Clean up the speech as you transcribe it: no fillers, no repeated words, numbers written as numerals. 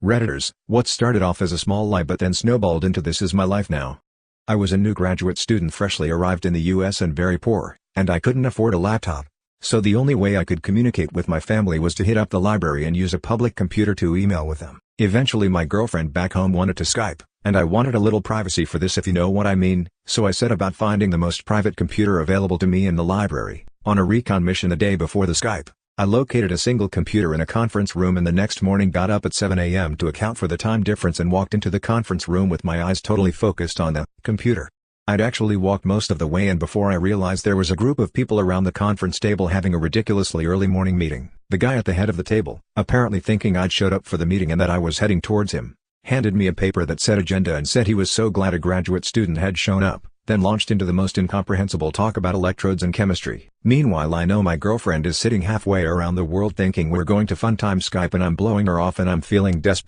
Redditors, what started off as a small lie but then snowballed into this is my life now. I was a new graduate student freshly arrived in the US and very poor, and I couldn't afford a laptop. So the only way I could communicate with my family was to hit up the library and use a public computer to email with them. Eventually my girlfriend back home wanted to Skype, and I wanted a little privacy for this if you know what I mean, so I set about finding the most private computer available to me in the library. On a recon mission the day before the Skype, I located a single computer in a conference room and the next morning got up at 7 a.m. to account for the time difference and walked into the conference room with my eyes totally focused on the computer. I'd actually walked most of the way and before I realized there was a group of people around the conference table having a ridiculously early morning meeting. The guy at the head of the table, apparently thinking I'd showed up for the meeting and that I was heading towards him, handed me a paper that said agenda and said he was so glad a graduate student had shown up, then launched into the most incomprehensible talk about electrodes and chemistry. Meanwhile I know my girlfriend is sitting halfway around the world thinking we're going to fun time Skype and I'm blowing her off and I'm feeling desperate.